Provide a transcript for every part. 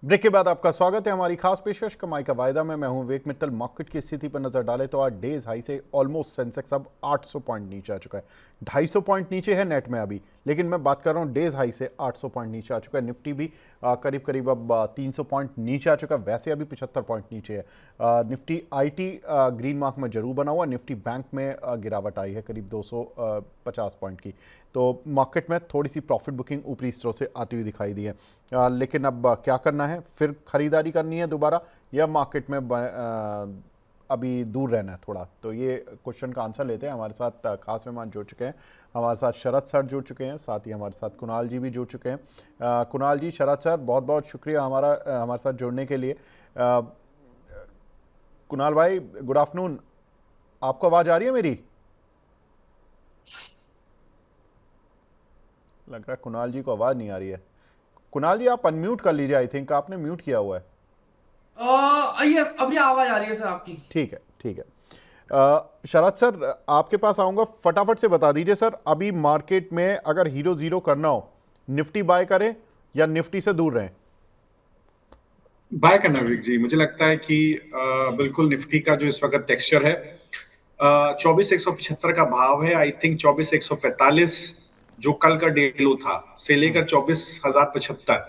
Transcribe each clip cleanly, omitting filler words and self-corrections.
Break के बाद आपका स्वागत है हमारी खास पेशकश कमाई का वायदा में। मैं हूं विवेक मित्तल। मार्केट की स्थिति पर नजर डालें तो आज डेज हाई से ऑलमोस्ट सेंसेक्स अब 800 पॉइंट नीचे आ चुका है। 250 पॉइंट नीचे है नेट में अभी, लेकिन मैं बात कर रहा हूं डेज हाई से 800 पॉइंट नीचे आ चुका है। निफ्टी भी करीब करीब अब 300 पॉइंट नीचे आ चुका है। वैसे अभी 75 पॉइंट नीचे है। निफ्टी आईटी ग्रीन मार्क में जरूर बना हुआ। निफ्टी बैंक में गिरावट आई है करीब 250 पॉइंट की। तो मार्केट में थोड़ी सी प्रॉफिट बुकिंग ऊपरी स्तरों से आती हुई दिखाई दी है। लेकिन अब क्या करना है, फिर खरीदारी करनी है दोबारा या मार्केट में अभी दूर रहना है थोड़ा? तो ये क्वेश्चन का आंसर लेते हैं। हमारे साथ खास मेहमान जुड़ चुके हैं। हमारे साथ शरद सर जुड़ चुके हैं, साथ ही हमारे साथ कुणाल जी भी जुड़ चुके हैं। कुणाल जी, शरद सर, बहुत बहुत शुक्रिया हमारे साथ जुड़ने के लिए। कुणाल भाई, गुड आफ्टरनून। आपको आवाज़ आ रही है मेरी? लग रहा है कुणाल जी को आवाज़ नहीं आ रही है। कुणाल जी, आप अनम्यूट कर लीजिए। आई थिंक आपने म्यूट किया हुआ है। यस, अभी आवाज आ रही है सर आपकी। ठीक है, ठीक है। शरद सर, आपके पास आऊंगा। फटाफट से बता दीजिए सर, अभी मार्केट में अगर हीरो जीरो करना हो, निफ्टी बाय करें या निफ्टी से दूर रहें? बाय करना विवेक जी, मुझे लगता है कि बिल्कुल निफ्टी का जो इस वक्त टेक्सचर है 24,175 का भाव है। आई थिंक 24,145 जो कल का डे लो था से लेकर 24,075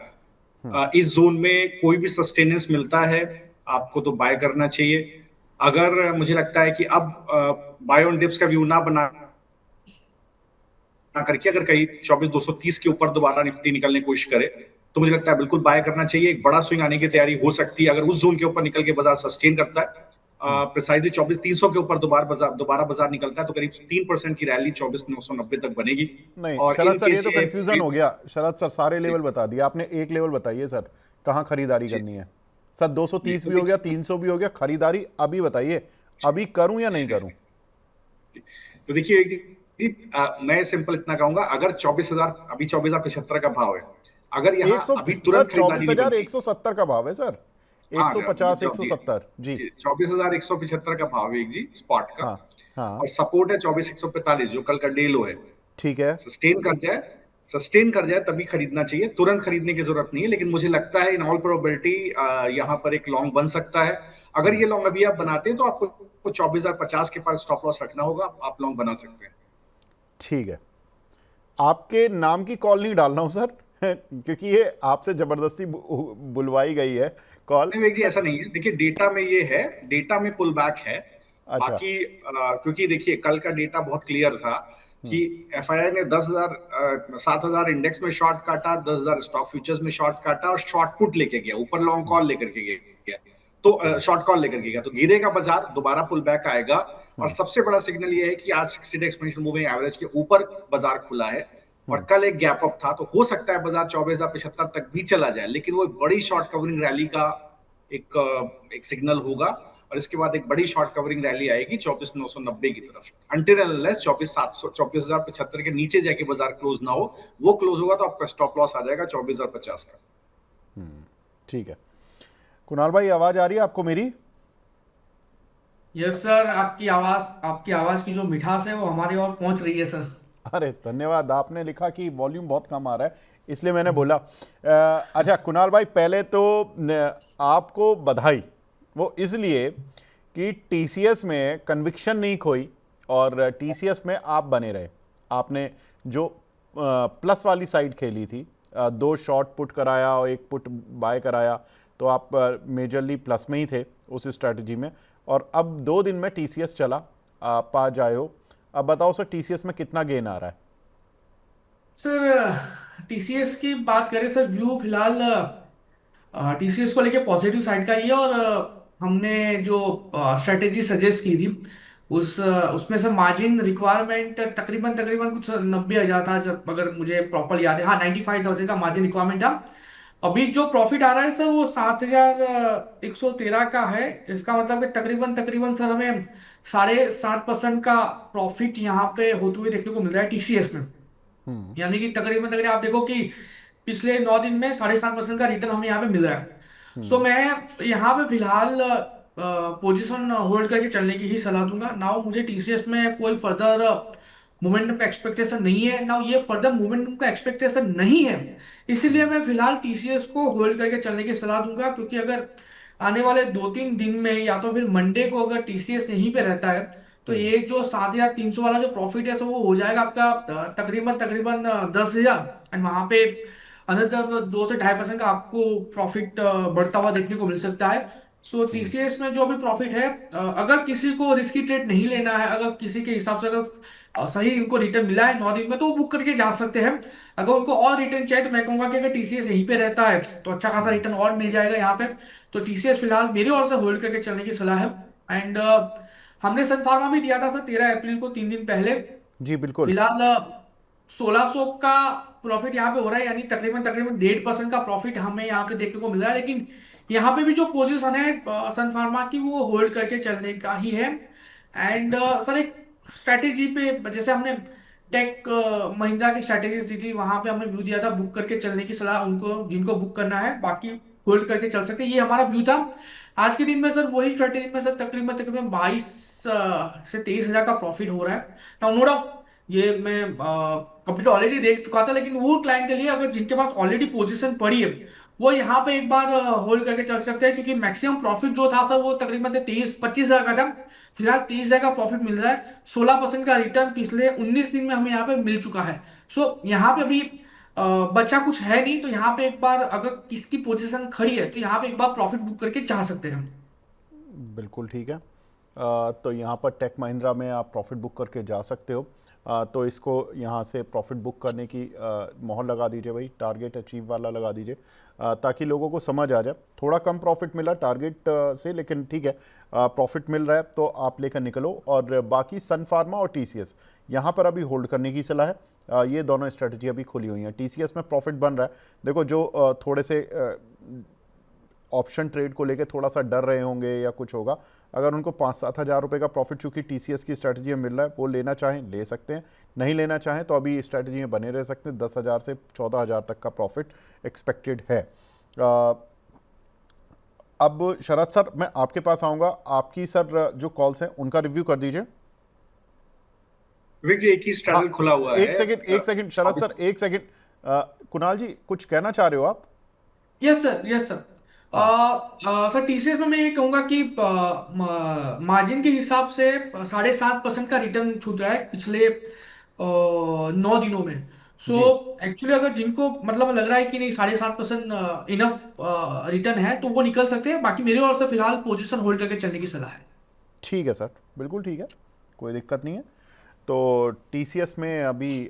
इस जोन में कोई भी सस्टेनेंस मिलता है आपको तो बाय करना चाहिए। अगर मुझे लगता है कि अब बाय ऑन डिप्स का व्यू ना बना करके अगर कहीं 24,230 के ऊपर दोबारा निफ्टी निकलने की कोशिश करे तो मुझे लगता है बिल्कुल बाय करना चाहिए। एक बड़ा स्विंग आने की तैयारी हो सकती है अगर उस जोन के ऊपर निकल के बाजार सस्टेन करता है। प्रिसाइजली 24,300 के ऊपर दोबारा बाजार निकलता है तो करीब 3% की रैली 24,990 तक बनेगी। नहीं और शरद इन सर, ये केस तो कंफ्यूजन हो गया। शरद सर, सारे लेवल बता दिए आपने, एक लेवल बताइए सर, कहाँ खरीदारी जी करनी है? सर 230 तो भी हो गया, 300 भी हो गया, खरीदारी अभी बताइए, अभी करूं या नहीं करूं? तो देखिए मैं सिंपल इतना कहूंगा, अगर 24,000 अभी 24,075 का भाव है, अगर यहाँ 100 अभी सर, तुरंत खरीदारी नहीं बनती। 24,170 का भाव है सर। हाँ 150 170 जी। 24,175 का भाव है जी स्पॉट का। हाँ हाँ। और सपोर्ट है 24,145 जो कल का डे लो है। ठीक है। सस्टेन कर जाए सस्टेन कर जाए तभी खरीदना चाहिए, तुरंत खरीदने की जरूरत नहीं है। लेकिन मुझे लगता है इन ऑल प्रोबेबिलिटी यहाँ पर एक लॉन्ग बन सकता है। अगर ये लॉन्ग अभी आप बनाते हैं तो आपको 24,050 के पास स्टॉप लॉस रखना होगा, आप लॉन्ग बना सकते हैं। ठीक है। आपके नाम की कॉल नहीं डाल रहा हूं सर क्योंकि ये आपसे जबरदस्ती बुलवाई गई है कॉल। नहीं विवेक जी, ऐसा नहीं है। देखिए डेटा में ये है, डेटा में पुल बैक है। अच्छा। बाकी क्योंकि देखिए कल का डेटा बहुत क्लियर था कि एफआईआई ने 7,000 इंडेक्स में शॉर्ट काटा, 10,000 स्टॉक फ्यूचर्स में शॉर्ट काटा और शॉर्ट पुट लेके गया, ऊपर लॉन्ग कॉल लेकर के गया। तो शॉर्ट कॉल लेकर के गया तो गिरेगा बाजार, दोबारा पुल बैक आएगा। और सबसे बड़ा सिग्नल ये है कि आज 60 डे एक्सपोनेंशियल मूविंग एवरेज के ऊपर बाजार खुला है और कल एक गैप अप था। तो हो सकता है बाजार 24,075 तक भी चला जाए, लेकिन वो एक बड़ी शॉर्ट कवरिंग रैली का एक सिग्नल होगा। और इसके बाद एक बड़ी शॉर्ट कवरिंग रैली आएगी 24,990 की तरफ। अनटिल अनलेस 24,075 के नीचे जाके बाजार क्लोज ना हो। वो क्लोज होगा तो आपका स्टॉप लॉस आ जाएगा 24,050 का। ठीक है। कुणाल भाई, आवाज आ रही है आपको मेरी? यस सर, आपकी आवाज की जो मिठास है वो हमारी ओर पहुंच रही है सर। अरे धन्यवाद। आपने लिखा कि वॉल्यूम बहुत कम आ रहा है, इसलिए मैंने बोला। अच्छा कुणाल भाई, पहले तो आपको बधाई, वो इसलिए कि टीसीएस में कन्विक्शन नहीं खोई और टीसीएस में आप बने रहे। आपने जो प्लस वाली साइड खेली थी, दो शॉर्ट पुट कराया और एक पुट बाय कराया, तो आप मेजरली प्लस में ही थे उस स्ट्रैटेजी में। और अब 2 दिन में टीसीएस चला, आप आज आए हो। अब बताओ सर, टीसीएस में कितना गेन आ रहा है? सर टीसीएस की बात करें सर, व्यू फिलहाल टीसीएस को लेके पॉजिटिव साइड का ही है। और हमने जो स्ट्रेटेजी सजेस्ट की थी उसमें से मार्जिन रिक्वायरमेंट तकरीबन तकरीबन कुछ 90,000 था, जब अगर मुझे प्रॉपर याद है। हाँ, 95,000 का मार्जिन रिक्वायरमेंट था। अभी जो प्रॉफिट आ रहा है सर वो 7,113 का है। इसका मतलब कि तकरीबन तकरीबन सर हमें 7.5% का प्रॉफिट यहाँ पे होते हुए देखने को मिल रहा है टीसीएस में। यानी कि तकरीबन तकरीबन आप देखो कि पिछले 9 दिन में 7.5% का रिटर्न हमें यहाँ पे मिल रहा है। सो मैं यहाँ पे फिलहाल पोजीशन होल्ड करके चलने की ही सलाह दूंगा। नाउ मुझे टीसीएस में कोई फर्दर मोमेंटम का एक्सपेक्टेशन नहीं है ना, ये फर्दर मोमेंटम का एक्सपेक्टेशन नहीं है। इसीलिए मैं फिलहाल टीसीएस को होल्ड करके चलने की सलाह दूंगा, क्योंकि अगर आने वाले 2-3 दिन में या तो फिर मंडे को अगर टीसीएस यहीं पे रहता है तो ये जो 7,300 वाला जो प्रॉफिट है सो वो हो जाएगा आपका तकरीबन तकरीबन 10,000, एंड वहां पे अनदर 2 से 2.5% का आपको प्रॉफिट बढ़ता हुआ देखने को मिल सकता है। सो टीसीएस में जो भी प्रॉफिट है, अगर किसी को रिस्की ट्रेड नहीं लेना है, अगर किसी के हिसाब से अगर सही उनको रिटर्न मिला है 9 दिन में, तो वो बुक करके जा सकते हैं। अगर उनको और रिटर्न चाहिए तो मैं कहूंगा कि अगर टीसीएस यहीं पे रहता है तो अच्छा खासा रिटर्न और मिल जाएगा यहाँ पे। तो टीसीएस फिलहाल मेरी ओर से होल्ड करके चलने की सलाह है। एंड हमने सन फार्मा भी दिया था सर 13 अप्रैल को, 3 दिन पहले। जी बिल्कुल। फिलहाल 1,600 का प्रॉफिट यहाँ पे हो रहा है, यानी तकरीबन तकरीबन 1.5% का प्रॉफिट हमें यहाँ पे देखने को मिल रहा है। लेकिन यहाँ पे भी जो पोजीशन है सन फार्मा की वो होल्ड करके चलने का ही है। एंड सर एक स्ट्रैटेजी पे, जैसे हमने टेक महिंद्रा की स्ट्रैटेजीज दी थी, वहां पे हमने व्यू दिया था बुक करके चलने की सलाह उनको जिनको बुक करना है, बाकी होल्ड करके चल सकते हैं, ये हमारा व्यू था। आज के दिन में सर वही स्ट्रैटेजी में सर तकरीबन तकरीबन 22 से 23 हजार का प्रॉफिट हो रहा है। नाउ नो डाउट ये मैं कंप्लीट ऑलरेडी देख चुका था, लेकिन वो क्लाइंट के लिए अगर जिनके पास ऑलरेडी पोजीशन पड़ी है वो यहाँ पे एक बार होल्ड करके चल सकते हैं, क्योंकि मैक्सिमम प्रॉफिट जो था सर वो तकरीबन 23-25 हजार का था। फिलहाल 30 हजार का प्रॉफिट मिल रहा है, 16% का रिटर्न पिछले 19 दिन में हमें यहाँ पे मिल चुका है। सो यहाँ पे अभी बचा कुछ है नहीं, तो यहाँ पे एक बार अगर किसकी पोजीशन खड़ी है तो यहाँ पे एक बार प्रॉफिट बुक करके जा सकते हैं हम। बिल्कुल ठीक है। तो यहाँ पर टेक महिंद्रा में आप प्रॉफिट बुक करके जा सकते हो। तो इसको यहाँ से प्रॉफिट बुक करने की मोहर लगा दीजिए भाई, टारगेट अचीव वाला लगा दीजिए, ताकि लोगों को समझ आ जाए। थोड़ा कम प्रॉफिट मिला टारगेट से, लेकिन ठीक है, प्रॉफिट मिल रहा है तो आप लेकर निकलो। और बाकी सन फार्मा और टीसीएस यहाँ पर अभी होल्ड करने की सलाह है। ये दोनों स्ट्रेटजी अभी खुली हुई हैं। टीसीएस में प्रॉफिट बन रहा है। देखो, जो थोड़े से ऑप्शन ट्रेड को लेके थोड़ा सा डर रहे होंगे या कुछ होगा, अगर उनको 5-7 हज़ार रुपये का प्रॉफिट चूंकि टीसीएस की स्ट्रैटेजी में मिल रहा है, वो लेना चाहें ले सकते हैं, नहीं लेना चाहें तो अभी स्ट्रैटेजी में बने रह सकते हैं। 10,000 से 14,000 तक का प्रॉफिट एक्सपेक्टेड है। अब शरद सर, मैं आपके पास आऊँगा। आपकी सर जो कॉल्स हैं उनका रिव्यू कर दीजिए। विवेक जी, एक ही स्ट्रैडल खुला हुआ है। एक सेकंड शरद सर, एक सेकंड। कुणाल जी, कुछ कहना चाह रहे हो आप? Yes sir, yes sir. Sir TCS में मैं ये कहूंगा कि मार्जिन के हिसाब से 7.5% का रिटर्न छूट रहा है पिछले 9 दिनों में। सो जी एक्चुअली अगर जिनको मतलब लग रहा है कि नहीं 7.5% इनफ रिटर्न है तो वो निकल सकते हैं, बाकी मेरे ओर से फिलहाल पोजीशन होल्ड करके चलने की सलाह है। ठीक है सर, बिल्कुल ठीक है, कोई दिक्कत नहीं है। तो टीसीएस में अभी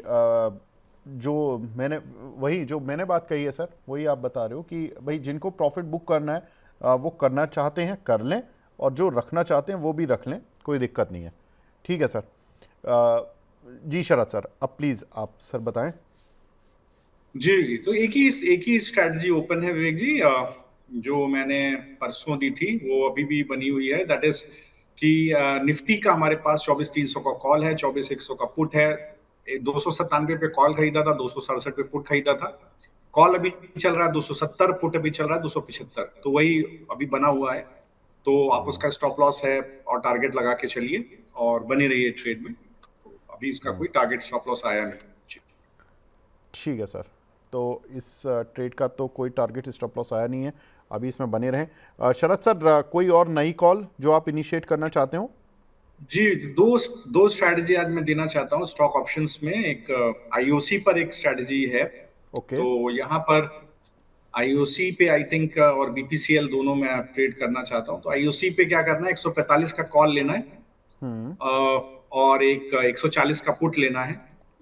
जो मैंने बात कही है सर, वही आप बता रहे हो कि भाई जिनको प्रॉफिट बुक करना है वो करना चाहते हैं कर लें, और जो रखना चाहते हैं वो भी रख लें, कोई दिक्कत नहीं है। ठीक है सर। जी शरद सर, अब प्लीज़ आप सर बताएं। जी जी, तो एक ही स्ट्रैटेजी ओपन है विवेक जी, जो मैंने परसों दी थी वो अभी भी बनी हुई है। दैट इज कि निफ्टी का हमारे पास 24,300 का कॉल है, 24,100 का पुट है। 297 पे कॉल खरीदा था, 267 पे पुट खरीदा था। कॉल अभी चल रहा है 270, पुट अभी चल रहा है 275, तो वही अभी बना हुआ है। तो आप उसका स्टॉप लॉस है और टारगेट लगा के चलिए और बने रहिए ट्रेड में। अभी इसका कोई टारगेट स्टॉप लॉस आया नहीं। ठीक है सर, तो इस ट्रेड का तो कोई टारगेट स्टॉप लॉस आया नहीं है, अभी इसमें बने रहें। शरद सर, कोई और नई कॉल जो आप इनिशिएट करना चाहते हो? जी, दो स्ट्रैटेजी आज मैं देना चाहता हूँ स्टॉक ऑप्शंस में। एक आईओसी पर एक स्ट्रैटेजी है। ओके। तो यहाँ पर आईओसी पे आई थिंक और बीपीसीएल दोनों में ट्रेड करना चाहता हूँ। तो आईओसी पे क्या करना है, 145 का कॉल लेना है और एक 140 का पुट लेना है,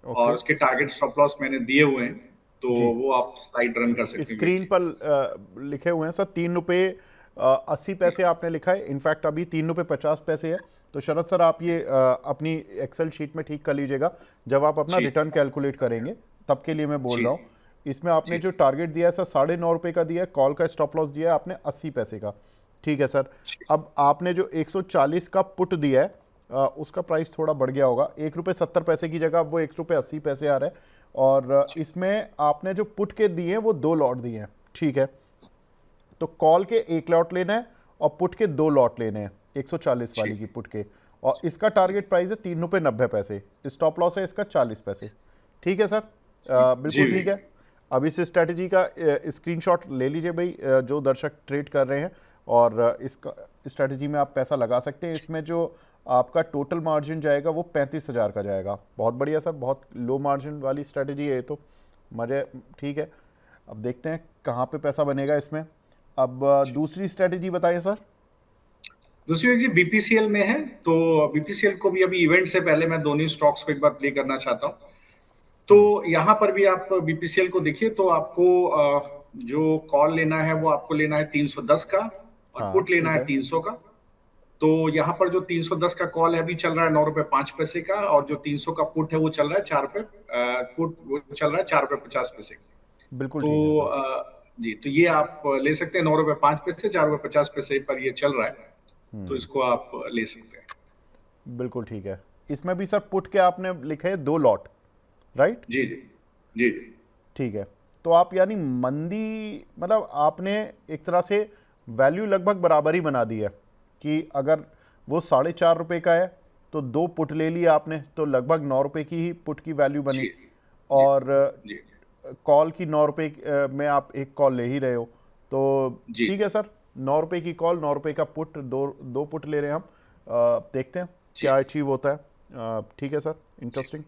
और उसके टारगेट स्टॉप लॉस मैंने दिए हुए हैं, तो जी, वो आप स्लाइड रन कर सकते हैं। स्क्रीन पर लिखे हुए हैं सर। 3 रुपये 80 पैसे आपने लिखा है, इनफैक्ट अभी 3 रुपये 50 पैसे है। तो शरद सर, आप ये अपनी एक्सेल शीट में ठीक कर लीजिएगा जब आप अपना जी रिटर्न कैलकुलेट करेंगे, तब के लिए मैं बोल जी रहा हूँ। इसमें आपने जो टारगेट दिया है सर 9.5 रुपये का दिया है, कॉल का स्टॉप लॉस दिया है आपने 80 पैसे का। ठीक है सर। अब आपने जो 140 का पुट दिया है उसका प्राइस थोड़ा बढ़ गया होगा, 1 रुपये 70 पैसे की जगह वो 1 रुपये 80 पैसे आ रहा है। और इसमें आपने जो पुट के दिए हैं वो 2 लॉट दिए हैं। ठीक है, तो कॉल के 1 लॉट लेना है और पुट के 2 लॉट लेने हैं, 140 वाली की पुट के, और इसका टारगेट प्राइस है 3 रुपये 90 पैसे, स्टॉप लॉस है इसका 40 पैसे। ठीक है सर, बिल्कुल जी। ठीक है। अब इस स्ट्रैटेजी का स्क्रीनशॉट ले लीजिए भाई, जो दर्शक ट्रेड कर रहे हैं, और इसका स्ट्रैटेजी में आप पैसा लगा सकते हैं। इसमें जो आपका टोटल मार्जिन जाएगा वो 35,000 का जाएगा। बहुत बढ़िया सर, बहुत लो मार्जिन वाली स्ट्रैटेजी है ये तो, मजे, ठीक है। अब देखते हैं कहाँ पे पैसा बनेगा इसमें। अब दूसरी स्ट्रैटेजी बताइए सर। दूसरी एक जी बीपीसीएल में है, तो बीपीसीएल को भी अभी इवेंट से पहले मैं दोनों स्टॉक्स को एक बार प्ले करना चाहता हूँ। तो यहाँ पर भी आप बीपीसीएल को देखिए तो आपको जो कॉल लेना है वो आपको लेना है 310 का, और हाँ पुट लेना ठीक है है। 300 का। तो यहाँ पर जो 310 का कॉल है अभी चल रहा है 9 रुपए 5 पैसे का, और जो 300 का पुट है वो चल रहा है 4 रुपए, पुट वो चल रहा है 4 रुपए 50 पैसे का। बिल्कुल तो ठीक है सर। जी, तो ये आप ले सकते हैं 9 रुपए 5 पैसे, 4 रुपए 50 पैसे पर ये चल रहा है, तो इसको आप ले सकते हैं। बिल्कुल ठीक है। इसमें भी सर पुट के आपने लिखे हैं 2 लॉट, राइट? जी जी जी जी। ठीक है। तो आप यानी मंदी, मतलब आपने एक तरह से वैल्यू लगभग बराबर ही बना दी है कि अगर वो 4.5 रुपये का है तो 2 पुट ले लिया आपने, तो लगभग 9 रुपये की ही पुट की वैल्यू बनी, जी और जी कॉल की 9 रुपये में आप एक कॉल ले ही रहे हो, तो जी ठीक है सर। 9 रुपये की कॉल, 9 रुपये का पुट, दो पुट ले रहे हैं हम। देखते हैं जी। क्या अचीव होता है। ठीक है सर, इंटरेस्टिंग।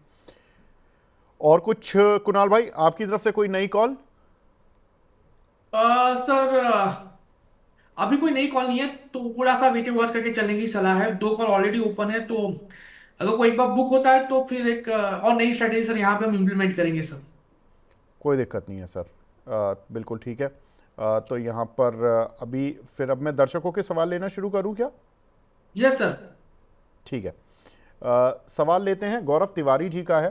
और कुछ कुणाल भाई आपकी तरफ से कोई नई कॉल? सर अभी कोई नई कॉल नहीं है, तो थोड़ा सा वेटिंग वॉच करके चलने की सलाह है। 2 कॉल ऑलरेडी ओपन है, तो अगर कोई एक बार बुक होता है तो फिर एक और नई स्ट्रेटेजी सर यहाँ पे हम इम्प्लीमेंट करेंगे सर। कोई दिक्कत नहीं है सर, बिल्कुल ठीक है। तो यहाँ पर अभी फिर अब मैं दर्शकों के सवाल लेना शुरू करूँ क्या? Yes sir. ठीक है। सवाल लेते हैं, गौरव तिवारी जी का है।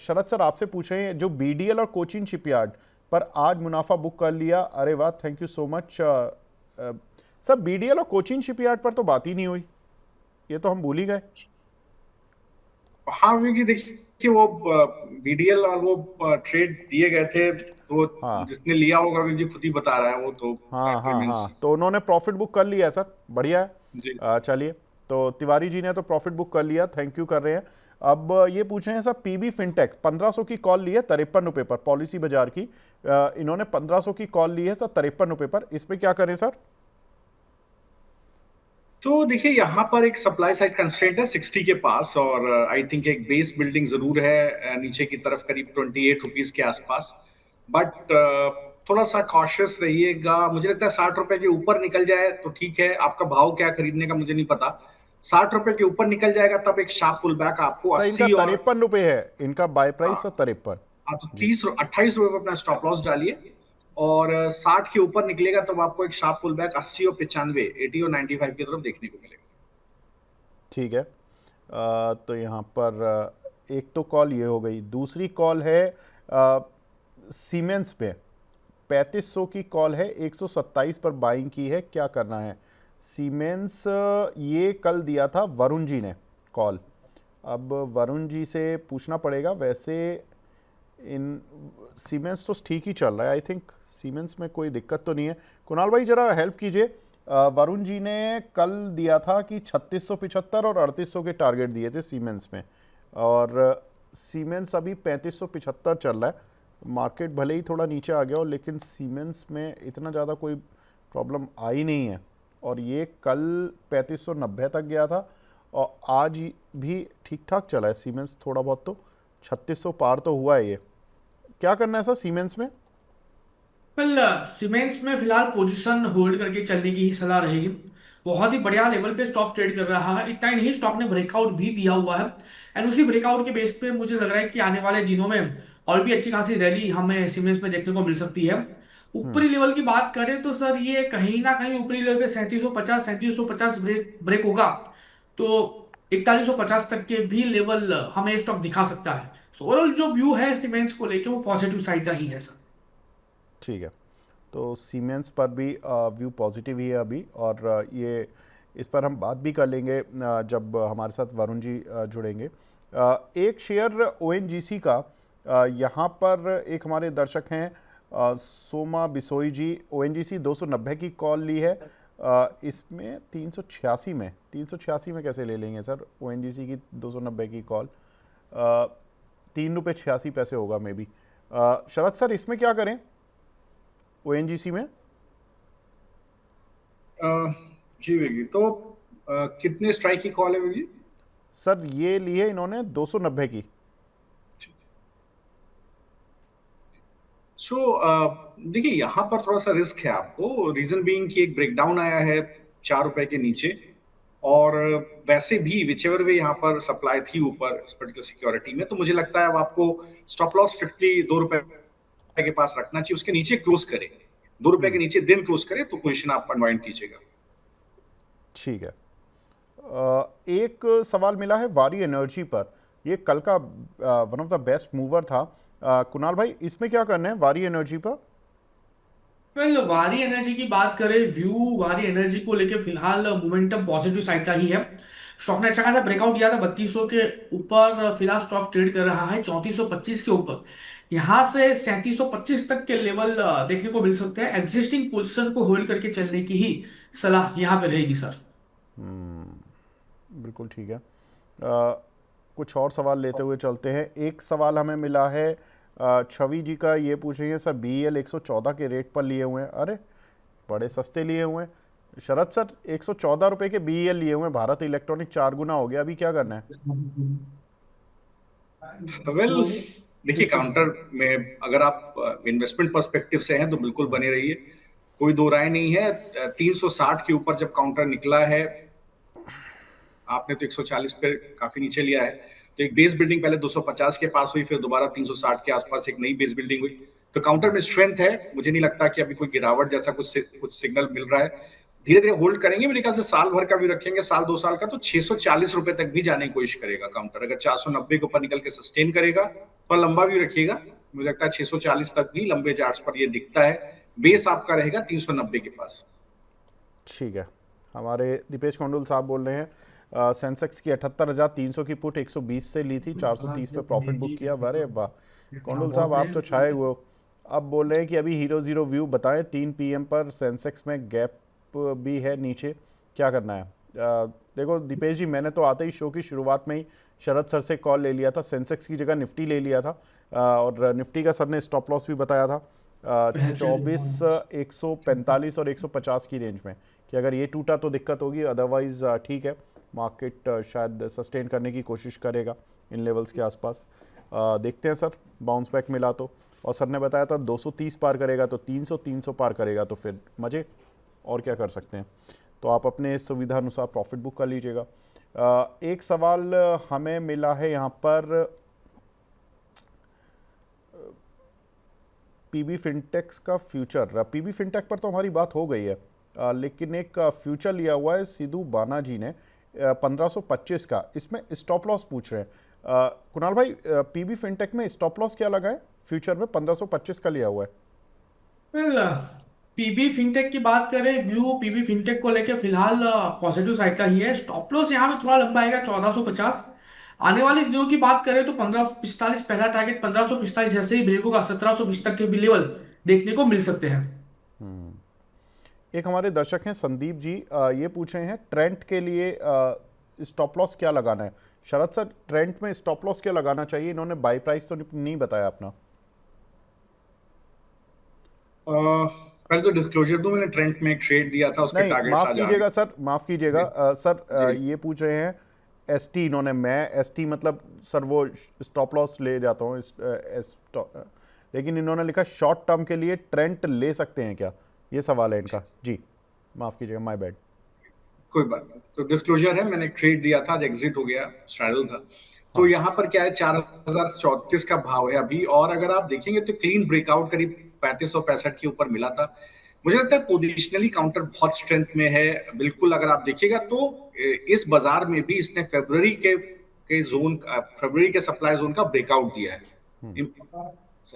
शरद सर आपसे पूछ रहे हैं, जो बीडीएल और कोचिन शिपयार्ड पर आज मुनाफा बुक कर लिया, अरे वाह, thank you so much. Sir BDL और कोचिन शिपयार्ड पर तो बात ही नहीं हुई, ये तो हम भूल ही गए। हाँ विवेक जी, देखिए वो बीडीएल और वो ट्रेड दिए गए थे, तो हाँ जिसने लिया होगा विवेक जी खुद ही बता रहा है, वो तो हाँ हाँ मीन्स। हाँ, तो उन्होंने प्रॉफिट बुक कर लिया है सर, बढ़िया है। जी चलिए, तो तिवारी जी ने तो प्रॉफिट बुक कर लिया, थैंक यू कर रहे हैं। अब ये पूछ रहे हैं सर, पीबी फिनटेक 1500 की कॉल ली है 53 रुपये पर, पॉलिसी बाजार की। इन्होंने 1500 की कॉल ली है सर 53 रुपये पर, इस पे क्या करें सर? तो देखिए यहाँ पर एक सप्लाई साइड कंस्ट्रेंट है 60 के पास, और आई थिंक एक बेस बिल्डिंग जरूर है नीचे की तरफ करीब 28 रुपीज के आसपास, बट थोड़ा सा कॉशियस रहिएगा। मुझे लगता है 60 रुपए के ऊपर निकल जाए तो ठीक है। आपका भाव क्या खरीदने का मुझे नहीं पता। 60 रुपए के ऊपर निकल जाएगा तब एक शार्प पुल बैक आपको सर इनका 80 और 53 रुपये है, इनका बाय प्राइस सर 53 हाँ, तो जी। 28 रुपए पर अपना स्टॉप लॉस डालिए, और 60 के ऊपर निकलेगा तब आपको एक शार्प पुल बैक 80 और 95, 80 और 95 की तरफ देखने को मिलेगा। ठीक है। तो यहाँ पर एक तो कॉल ये हो गई, दूसरी कॉल है सीमेंस पे 3500 की कॉल है, 127 पर बाइंग की है, क्या करना है? सीमेंस ये कल दिया था वरुण जी ने कॉल, अब वरुण जी से पूछना पड़ेगा। वैसे इन सीमेंस तो ठीक ही चल रहा है, आई थिंक सीमेंस में कोई दिक्कत तो नहीं है। कुणाल भाई जरा हेल्प कीजिए। वरुण जी ने कल दिया था कि 3675 और 3800 के टारगेट दिए थे सीमेंस में, और सीमेंस अभी 3575 चल रहा है। मार्केट भले ही थोड़ा नीचे आ गया हो, लेकिन सीमेंस में इतना ज़्यादा कोई प्रॉब्लम आई नहीं है, और ये कल 3590 तक गया था, और आज भी ठीक ठाक चला है सीमेंस, थोड़ा बहुत तो 3600 पार तो हुआ है। ये क्या करना है सर सीमेंस में? वेल सीमेंट्स में फिलहाल पोजीशन होल्ड करके चलने की ही सलाह रहेगी। बहुत ही बढ़िया लेवल पे स्टॉक ट्रेड कर रहा है, इतना ही नहीं स्टॉक ने ब्रेकआउट भी दिया हुआ है, एंड उसी ब्रेकआउट के बेस पे मुझे लग रहा है कि आने वाले दिनों में और भी अच्छी खासी रैली हमें सीमेंट्स में देखने को मिल सकती है। ऊपरी लेवल की बात करें तो सर ये कहीं ना कहीं ऊपरी लेवल पे 3750 ब्रेक होगा, तो 4150 तक के भी लेवल हमें स्टॉक दिखा सकता है। सो ओवरऑल जो व्यू है सीमेंट्स को लेके वो पॉजिटिव साइड का ही है सर। ठीक है, तो सीमेंस पर भी व्यू पॉजिटिव ही है अभी, और ये इस पर हम बात भी कर लेंगे जब हमारे साथ वरुण जी जुड़ेंगे। एक शेयर ओएनजीसी का, यहाँ पर एक हमारे दर्शक हैं सोमा बिसोई जी, ओएनजीसी 290 की कॉल ली है, इसमें 386 में कैसे ले लेंगे सर ओएनजीसी की 290 की कॉल? 3 रुपये 86 पैसे होगा मे बी। शरद सर इसमें क्या करें ओएनजीसी में? जी वेगी, तो कितने स्ट्राइक की कॉल है वेगी? सर ये लिए इन्होंने 290 की। सो देखिए यहाँ पर थोड़ा सा रिस्क है आपको, रीजन बीइंग कि एक ब्रेकडाउन आया है 4 रुपए के नीचे, और वैसे भी विचेवर वे यहाँ पर सप्लाई थी ऊपर इस पर्टिकुलर सिक्योरिटी में, तो मुझे लगता है अब आपको स्टॉप लॉस स्ट्रिक्टली 2 रुपए के पास रखना चाहिए, उसके नीचे क्लोज करे, 2 रुपए के नीचे दिन क्लोज करे तो पोजिशन आप अनवाइंड कीजिएगा। ठीक है। एक सवाल मिला है वारी एनर्जी पर, ये कल का one of the best mover था। कुणाल भाई इसमें क्या करना है वारी एनर्जी पर? वेल वारी एनर्जी की बात करें, व्यू वारी एनर्जी को लेके फिलहाल मोमेंटम पॉजिटिव साइड का ही है। स्टॉक ने अच्छा खासा ब्रेकआउट दिया था 3200 के ऊपर, फिलहाल स्टॉक ट्रेड कर रहा है 3425 के ऊपर। यहाँ से 3725 तक के लेवल देखने को मिल सकते हैं। एग्जिस्टिंग पोजीशन को होल्ड करके चलने की ही सलाह यहाँ पे रहेगी सर। बिल्कुल ठीक है। कुछ और सवाल लेते हुए चलते हैं। एक सवाल हमें मिला है छवि जी का, ये पूछ रही है सर BEL 114 के रेट पर लिए हुए हैं, अरे बड़े सस्ते लिए हुए हैं। शरद सर 114 रुपए के BEL लिए हुए हैं, भारत इलेक्ट्रॉनिक 4 गुना हो गया, अभी क्या करना है? वेल देखिए, काउंटर में अगर आप इन्वेस्टमेंट पर्सपेक्टिव से हैं तो बिल्कुल बने रहिए, कोई दो राय नहीं है। 360 के ऊपर जब काउंटर निकला है, आपने तो 140 पे काफी नीचे लिया है, तो एक बेस बिल्डिंग पहले 250 के पास हुई, फिर दोबारा 360 के आसपास एक नई बेस बिल्डिंग हुई, तो काउंटर में स्ट्रेंथ है। मुझे नहीं लगता कि अभी कोई गिरावट जैसा कुछ सिग्नल मिल रहा है। धीरे धीरे होल्ड करेंगे, मेरे ख्याल से साल भर का भी रखेंगे, साल 2 साल का, तो 640 रुपए तक भी जाने की कोशिश करेगा काउंटर। अगर 490 के ऊपर निकल के सस्टेन करेगा तो लंबा भी रखिएगा, मुझे लगता है 640 तक भी लंबे चार्ट्स पर ये दिखता है। बेस आपका रहेगा 390 के पास। ठीक है। हमारे दीपेश कोंडुल साहब बोल रहे हैं सेंसेक्स की 78,300 की पुट 120 से ली थी, 430 पे प्रॉफिट बुक किया। अरे वाह कोंडुल साहब, आप तो छाए हुए हो। अब बोल रहे हैं कि अभी हीरो जीरो व्यू बताएं, 3 PM पर सेंसेक्स में गैप भी है नीचे, क्या करना है? देखो दीपेश जी, मैंने तो आते ही शो की शुरुआत में ही शरद सर से कॉल ले लिया था, सेंसेक्स की जगह निफ्टी ले लिया था, और निफ्टी का सर ने स्टॉप लॉस भी बताया था 24, 145 और 150 की रेंज में, कि अगर ये टूटा तो दिक्कत होगी, अदरवाइज ठीक है, मार्केट शायद सस्टेन करने की कोशिश करेगा इन लेवल्स के आसपास। देखते हैं सर, बाउंस बैक मिला तो, और सर ने बताया था 230 पार करेगा तो 300 पार करेगा तो फिर मज़े, और क्या कर सकते हैं। तो आप अपने सुविधा अनुसार प्रॉफिट बुक कर लीजिएगा। एक सवाल हमें मिला है यहाँ पर पीबी फिनटेक्स का फ्यूचर। पीबी फिनटेक पर तो हमारी बात हो गई है, लेकिन एक फ्यूचर लिया हुआ है सिद्धू बाना जी ने 1525 का, इसमें स्टॉप लॉस पूछ रहे हैं। कुणाल भाई, पीबी फिनटेक में स्टॉप लॉस क्या लगा है फ्यूचर में? 1525 का लिया हुआ है। पीबी फिनटेक की बात करें, व्यू पीबी फिनटेक को लेकर फिलहाल पॉजिटिव साइड का ही है। स्टॉप लॉस यहाँ पे थोड़ा लंबा आएगा 1450। आने वाले दिनों की बात करें तो 1545 पहला टारगेट, 1545 जैसे ही ब्रेक होगा 1720 तक के भी लेवल देखने को मिल सकते हैं। एक हमारे दर्शक हैं संदीप जी, ये पूछ रहे हैं ट्रेंड के लिए स्टॉप लॉस क्या लगाना है? शरद सर, ट्रेंड में स्टॉप लॉस क्या लगाना चाहिए? इन्होंने बाई प्राइस तो नहीं बताया अपना। पहले तो डिस्क्लोजर दूं, मैंने ट्रेंड में एक ट्रेड दिया था, उसके नहीं, टारगेट्स माफ आ जा कीजिएगा सर, माफ कीजिएगा सर, ये पूछ रहे हैं ST, इन्होंने, मैं ST मतलब सर वो स्टॉप लॉस ले जाता हूँ, लेकिन इन्होंने लिखा शॉर्ट टर्म के लिए ट्रेंड ले सकते हैं क्या, ये सवाल है इनका। जी माफ कीजिएगा, माय बैड। कोई बात नहीं, तो डिस्क्लोजर है, मैंने ट्रेड दिया था, आज एग्जिट हो गया, स्ट्रैडल था। तो यहाँ पर क्या है, 4034 का भाव है अभी, और अगर आप देखेंगे तो क्लीन ब्रेकआउट करीब 3565 के ऊपर मिला था। मुझे लगता है पोजिशनली काउंटर बहुत स्ट्रेंथ में है। बिल्कुल अगर आप देखिएगा तो इस बाजार में भी इसने फरवरी के सप्लाई जोन का ब्रेकआउट दिया है,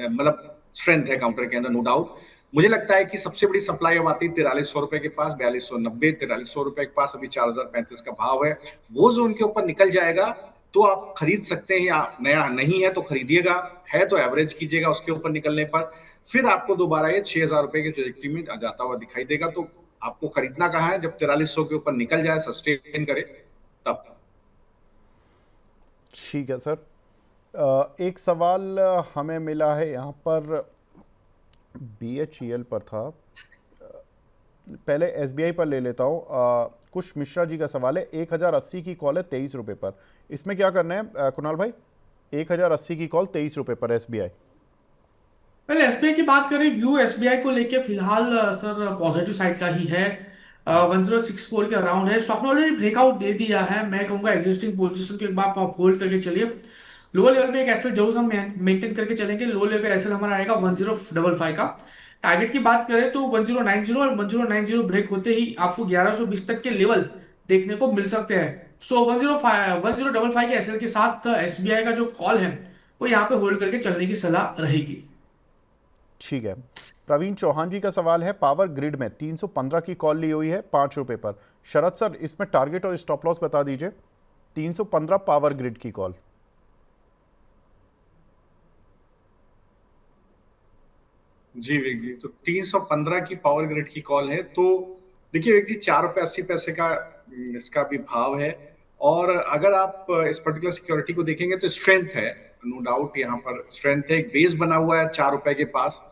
मतलब स्ट्रेंथ है काउंटर के अंदर, नो डाउट। मुझे लगता है कि सबसे बड़ी सप्लाई अब आती है 4300 रुपए के पास, 4290, 4300 रुपए के पास अभी 4035 का भाव है। वो जोन के ऊपर निकल जाएगा तो आप खरीद सकते हैं, या नया नहीं है तो खरीदिएगा, है तो एवरेज कीजिएगा उसके ऊपर निकलने पर, फिर आपको दोबारा ये 6000 रुपए की ट्रेजेक्टरी में जाता हुआ दिखाई देगा। तो आपको खरीदना कहाँ है, जब 4300 के ऊपर निकल जाए, सस्टेन करे तब। ठीक है सर। एक सवाल हमें मिला है यहाँ पर, BHEL पर था, पहले SBI पर ले लेता हूँ। कुश मिश्रा जी का सवाल है, 1080 की कॉल है 23 रुपये पर, इसमें क्या करना है कुणाल भाई? 1080 की कॉल 23 रुपये पर SBI। पहले एसबीआई की बात करें, व्यू एसबीआई को लेके फिलहाल सर पॉजिटिव साइड का ही है। 1064 के अराउंड है। स्टॉक ने ऑलरेडी ब्रेकआउट दे दिया है। मैं कहूंगा एग्जिस्टिंग पोजीशन के बाद आप होल्ड करके चलिए। लोअर लेवल पे एक एसएल जरूर हम मेंटेन करके चलेंगे। लोअर लेवल पे एसएल हमारा आएगा 1055 का। टारगेट की बात करें तो 1090 और 1090 ब्रेक होते ही आपको 1120 तक के लेवल देखने को मिल सकते हैं। सो 1055 के एसएल के साथ एसबीआई का जो कॉल है वो यहाँ पे होल्ड करके चलने की सलाह रहेगी। ठीक है। प्रवीण चौहान जी का सवाल है, पावर ग्रिड में 315 की कॉल ली हुई है 5 रुपये पर। शरद सर, इसमें टारगेट और स्टॉप लॉस बता दीजिए। 315 पावर ग्रिड की कॉल। जी विक जी, तो 315 की पावर ग्रिड की कॉल है। तो देखिए विक जी, 4 रुपये 80 पैसे का इसका भी भाव है। और अगर आप इस पर्टिकुलर सिक्योरिटी को देखेंगे तो स्ट्रेंथ है, नो डाउट यहाँ पर स्ट्रेंथ है। एक बेस बना हुआ है 4 रुपए के पास,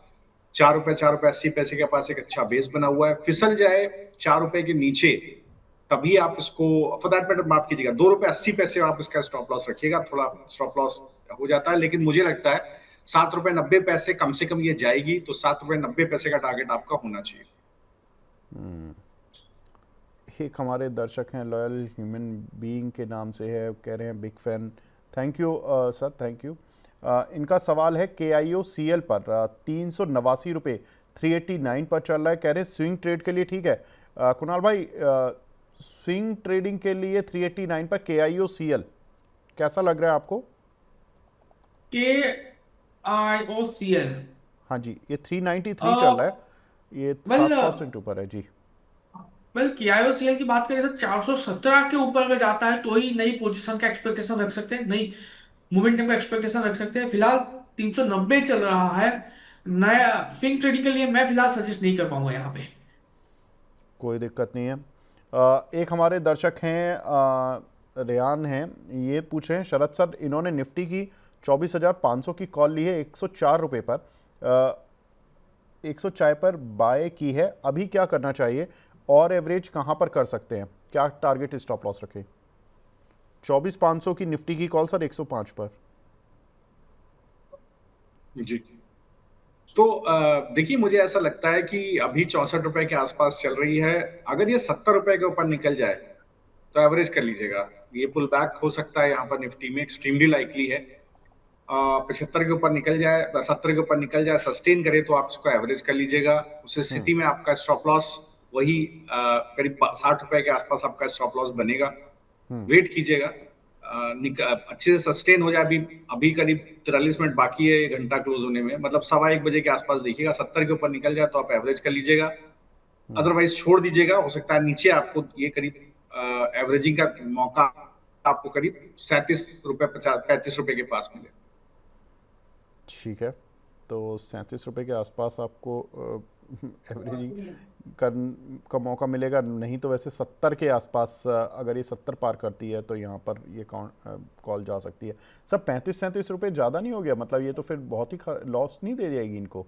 4 रुपये 80 पैसे के पास एक अच्छा बेस बना हुआ है। फिसल जाए 4 रुपए के नीचे, तभी आप इसको, फॉर दैट मैटर माफ कीजिएगा, 2 रुपये 80 पैसे आप इसका स्टॉप लॉस रखिएगा। थोड़ा स्टॉप लॉस हो जाता है, लेकिन मुझे लगता है 7 रुपये 90 पैसे कम से कम ये जाएगी, तो 7 रुपये 90 पैसे का टारगेट आपका होना चाहिए। एक हमारे दर्शक हैं, लॉयल ह्यूमन बीइंग के नाम से है, कह रहे हैं big fan. Thank you sir, thank you. इनका सवाल है KIOCL पर 389 रुपये 389 पर चल रहा है, कह रहे हैं स्विंग ट्रेड के लिए ठीक है। कुणाल भाई, स्विंग ट्रेडिंग के लिए 389 पर KIOCL कैसा लग रहा है आपको? KIOCL, हाँ जी, ये 393 चल रहा है, ये वेल 7% ऊपर है जी। वेल KIOCL की बात करें तो 417 के ऊपर अगर जाता है तो ही नई पोजीशन का एक्सपेक्टेशन रख सकते हैं, नई मोमेंटम का एक्सपेक्टेशन रख सकते हैं। फिलहाल 390 चल रहा है। नया स्विंग ट्रेडिंग के लिए मैं फिलहाल सजेस्ट नहीं कर पाऊंगा यहाँ पे। कोई दिक्कत नहीं है। एक हमारे दर्शक हैं, रेयान हैं, ये पूछ रहे हैं, शरद सर इन्होंने निफ्टी की 24,500 की कॉल ली है 104 रुपये पर, 104 पर बाय की है, अभी क्या करना चाहिए और एवरेज कहाँ पर कर सकते हैं? क्या टारगेट स्टॉप लॉस रखें? 24,500 की निफ्टी की कॉल सर 105 पर। जी, तो देखिए, मुझे ऐसा लगता है कि अभी 64 रुपए के आसपास चल रही है। अगर ये 70 रुपए के ऊपर निकल जाए तो एवरेज कर लीजिएगा। ये पुल बैक हो सकता है यहाँ पर निफ्टी में, एक्सट्रीमली लाइकली है। 75 के ऊपर निकल जाए, 70 के ऊपर निकल जाए, सस्टेन करे तो आप इसको एवरेज कर लीजिएगा। उस स्थिति में आपका स्टॉप लॉस वही करीब 60 रुपए के आसपास आपका स्टॉप लॉस बनेगा। वेट कीजिएगा, अच्छे से सस्टेन हो जाए। अभी अभी करीब 43 मिनट बाकी है, 1 घंटा क्लोज होने में, मतलब 1:15 के आसपास देखिएगा। 70 के ऊपर निकल जाए तो आप एवरेज कर लीजिएगा, अदरवाइज छोड़ दीजिएगा। हो सकता है नीचे आपको ये करीब एवरेजिंग का मौका आपको करीब 37 रुपए 35 रुपए के पास मिले। ठीक है, तो 37 रुपये के आसपास आपको एवरेजिंग का मौका मिलेगा, नहीं तो वैसे 70 के आसपास, अगर ये 70 पार करती है तो यहाँ पर ये कॉल जा सकती है। सर 35-37 रुपये ज़्यादा नहीं हो गया? मतलब ये तो फिर बहुत ही लॉस नहीं दे जाएगी इनको?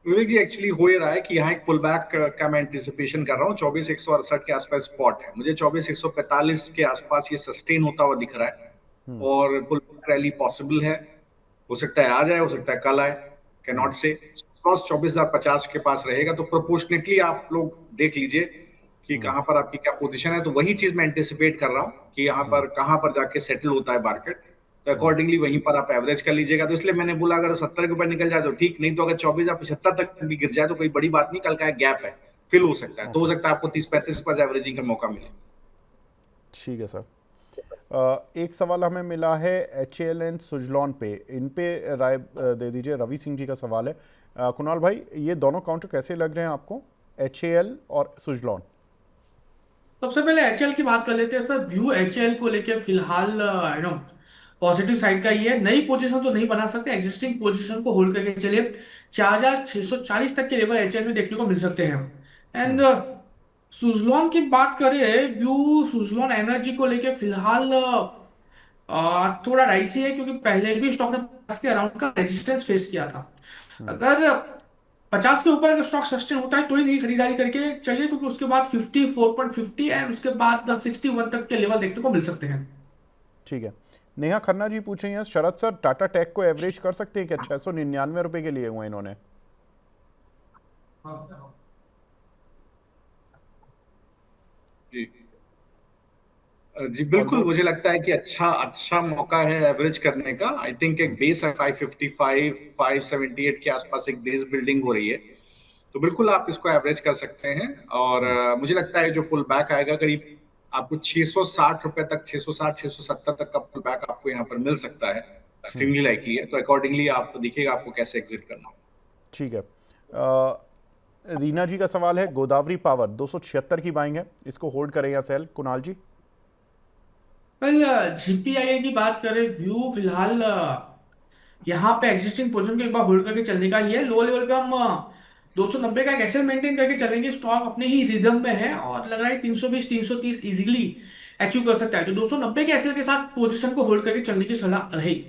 विवेक जी, एक्चुअली हो ये रहा है कि यहाँ एक पुल बैक का मैं एंटिसिपेशन कर रहा हूँ। 24,168 के आसपास स्पॉट है, मुझे 24,145 के आसपास ये सस्टेन होता हुआ दिख रहा है, और पुल बैक रैली पॉसिबल है। हो सकता है आज आए, हो सकता है कल आए, कैन नॉट से। क्रॉस 24,050 के पास रहेगा, तो प्रोपोर्शनेटली आप लोग देख लीजिए कि कहाँ पर आपकी क्या पोजीशन है। तो वही चीज मैं एंटिसिपेट कर रहा हूँ कि यहाँ पर कहाँ पर जाके सेटल होता है मार्केट, तो अकॉर्डिंगली वहीं पर आप एवरेज कर लीजिएगा। तो इसलिए मैंने बोला अगर 70 के ऊपर निकल जाए तो ठीक, नहीं तो अगर 24,075 तक भी गिर जाए तो कोई बड़ी बात नहीं, कल का एक गैप है, फिल हो सकता है, तो हो सकता है आपको 30-35 पर एवरेजिंग का मौका मिले। ठीक है सर। एक सवाल हमें मिला है HAL एंड सुजलॉन पे, इन पे राय दे दीजिए। रवि सिंह जी का सवाल है। कुणाल भाई, ये दोनों काउंटर कैसे लग रहे हैं आपको, HAL और सुजलॉन? सबसे पहले एचएल की बात कर लेते हैं सर। व्यू एचएल को लेके फिलहाल पॉजिटिव साइड का ये है। नई पोजीशन तो नहीं बना सकते, एग्जिस्टिंग पोजीशन को होल्ड करके चलिए। 4,640 तक के लेवल एचएल में देखने को मिल सकते हैं। एंड सुजलॉन की बात करें, व्यू सुजलॉन एनर्जी को लेके फिलहाल थोड़ा राइसी है, क्योंकि पहले भी स्टॉक ने 50 के अराउंड का रेजिस्टेंस फेस किया था। अगर 50 के ऊपर अगर स्टॉक सस्टेन होता है तो ही नहीं खरीदारी करके चलिए, क्योंकि उसके बाद 54.50 एंड उसके बाद 61 तक के लेवल देखने को मिल सकते हैं। ठीक है। नेहा खन्ना जी पूछ रही हैं, शरद सर टाटा टेक को एवरेज कर सकते हैं क्या? 699 रुपए के लिए हुए इन्होंने। जी जी बिल्कुल, मुझे ऑलमोस्ट लगता है कि अच्छा अच्छा मौका है एवरेज करने का। आई थिंक एक बेस है 555 578 के आसपास, एक बेस बिल्डिंग हो रही है, तो बिल्कुल आप इसको एवरेज कर सकते हैं। और मुझे लगता है जो पुल बैक आएगा करीब आपको 660 रुपए तक, 660 670 तक का पुल बैक आपको यहाँ पर मिल सकता है, एक्सट्रीमली लाइकली है। तो अकॉर्डिंगली आप देखिएगा आपको कैसे एग्जिट करना। ठीक है। रीना जी का सवाल है, गोदावरी पावर 276 की बाइंग है, इसको होल्ड करें या सेल? कुणाल जी। वेल, जीपीआई की बात करें, व्यू फिलहाल यहाँ पे एग्जिस्टिंग पोजीशन को एक बार होल्ड करके चलने का ही है। लो लेवल पे हम 290 का एक एसएल मेंटेन करके चलेंगे। स्टॉक अपने ही रिदम में है और लग रहा है 320 330 इजीली अचीव कर सकता है, तो 290 के एसएल के साथ पोजीशन को होल्ड करके चलने की सलाह रहेगी।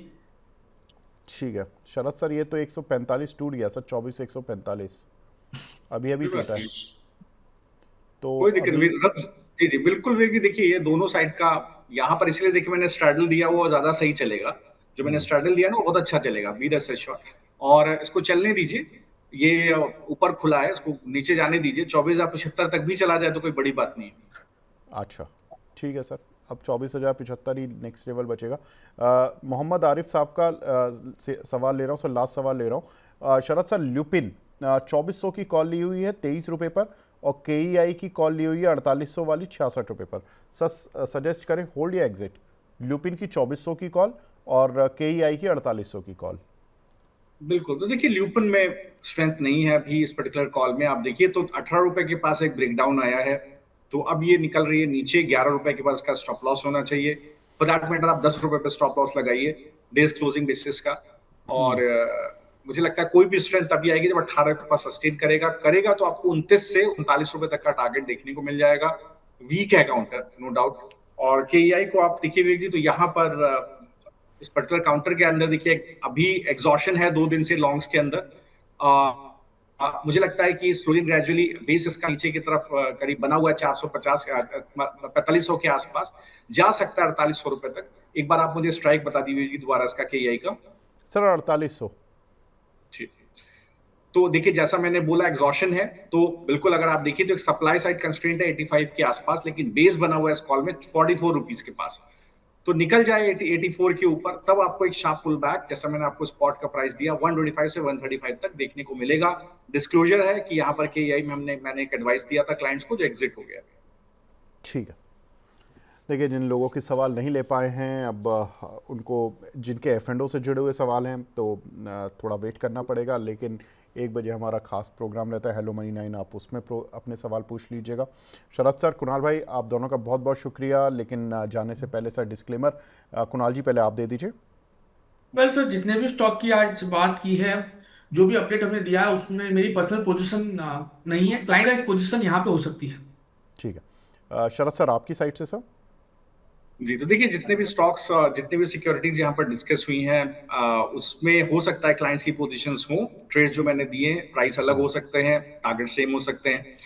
ठीक है। शरद सर ये तो 145 टूट गया सर, 24 145 अभी अभी टूटा है, तो कोई दिक्कत अभी नहीं जी जी बिल्कुल। वे देखिए ये दोनों साइड का यहाँ पर इसलिए देखिए मैंने स्ट्रैडल दिया, वो ज्यादा सही चलेगा। जो मैंने स्ट्रैडल दिया ना वो बहुत अच्छा चलेगा, बी द शॉट। और इसको चलने दीजिए, ये ऊपर खुला है, इसको नीचे जाने दीजिए। 24,075 तक भी चला जाए तो कोई बड़ी बात नहीं है। अच्छा ठीक है सर। अब 24,075 ही नेक्स्ट लेवल बचेगा। मोहम्मद आरिफ साहब का सवाल ले रहा हूँ सर, लास्ट सवाल ले रहा हूँ। शरद सर ल्यूपिन 2400 की कॉल ली हुई है 23 रुपये पर, और केईआई की कॉल ली हुई है 4800 वाली 66 रुपये पर। सर सजेस्ट करें होल्ड या एग्जिट? ल्यूपिन की 2400 की कॉल और केईआई की 4800 की कॉल। बिल्कुल, तो देखिए ल्यूपन में स्ट्रेंथ नहीं है अभी इस पर्टिकुलर कॉल में। आप देखिए तो 18 रुपए के पास एक ब्रेकडाउन आया है, तो अब ये निकल रही है नीचे। 11 रुपए के पास का स्टॉप लॉस होना चाहिए। फॉर दैट मैटर आप 10 रुपए पे स्टॉप लॉस लगाइए डेज क्लोजिंग बेसिस का। और मुझे लगता है कोई भी स्ट्रेंथ तभी आएगी जब 18 के पास सस्टेन करेगा तो आपको 29 से 39 रुपए तक का टारगेट देखने को मिल जाएगा। वीक है काउंटर, नो डाउट। और केईआई को आप देखिए तो यहाँ पर इस पर्टिकुलर काउंटर के अंदर देखिए अभी एग्जॉशन है 2 दिन से लॉन्ग्स के अंदर। मुझे लगता है कि स्लोली ग्रेजुअली बेस इसका नीचे की तरफ करीब बना हुआ है 450 4500 के आसपास जा सकता है 4800 रुपए तक। एक बार आप मुझे स्ट्राइक बता दीजिए दोबारा इसका केआई का। सर 4800। ठीक, तो देखिए जैसा मैंने बोला एग्जॉशन है, तो बिल्कुल अगर आप देखिए तो एक सप्लाई साइड कंस्ट्रेंट है 85 के आसपास, लेकिन बेस बना हुआ है इस कॉल में 44 रुपीज के पास। तो निकल जाए 84 के ऊपर, तब आपको एक शार्प पुल बैक, जैसा मैंने आपको स्पॉट का प्राइस दिया 125 से 135 तक देखने को मिलेगा। डिस्क्लोजर है कि यहाँ पर केआई में मैंने एक एडवाइस दिया था क्लाइंट्स को जो एग्जिट हो गया। ठीक है। देखिए जिन लोगों के सवाल नहीं ले पाए हैं, अब उनको जिनके एफ&ओ से जुड़े हुए सवाल हैं तो थोड़ा वेट करना पड़ेगा, लेकिन 1 बजे हमारा खास प्रोग्राम रहता है हेलो मनी 9, आप उसमें अपने सवाल पूछ लीजिएगा। शरद सर, कुणाल भाई, आप दोनों का बहुत बहुत शुक्रिया, लेकिन जाने से पहले सर डिस्क्लेमर कुणाल जी पहले आप दे दीजिए। वेल सर, जितने भी स्टॉक की आज बात की है, जो भी अपडेट हमने दिया है, उसमें मेरी पर्सनल पोजीशन नहीं है। क्लाइंट वाइज पोजीशन यहाँ पे हो सकती है। ठीक है। शरद सर आपकी साइड से सर। जी, तो देखिए जितने भी स्टॉक्स, जितने भी सिक्योरिटीज यहाँ पर डिस्कस हुई हैं, उसमें हो सकता है क्लाइंट्स की पोजीशंस हो। ट्रेड जो मैंने दिए प्राइस अलग हो सकते हैं, टारगेट सेम हो सकते हैं।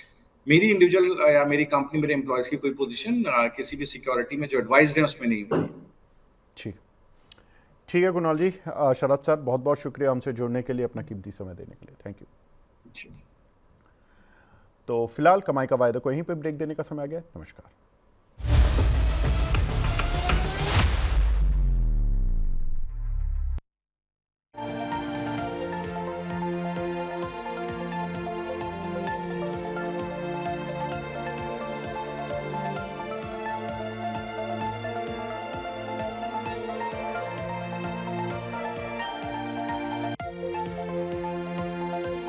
मेरी इंडिविजुअल या मेरी कंपनी, मेरे एम्प्लॉयज की कोई पोजीशन किसी भी सिक्योरिटी में जो एडवाइज्ड है उसमें नहीं होती। ठीक ठीक है कुणाल जी। शरद सर बहुत बहुत शुक्रिया हमसे जुड़ने के लिए, अपना कीमती समय देने के लिए, थैंक यू। तो फिलहाल कमाई का वायदा को यहीं पे ब्रेक देने का समय आ गया। नमस्कार।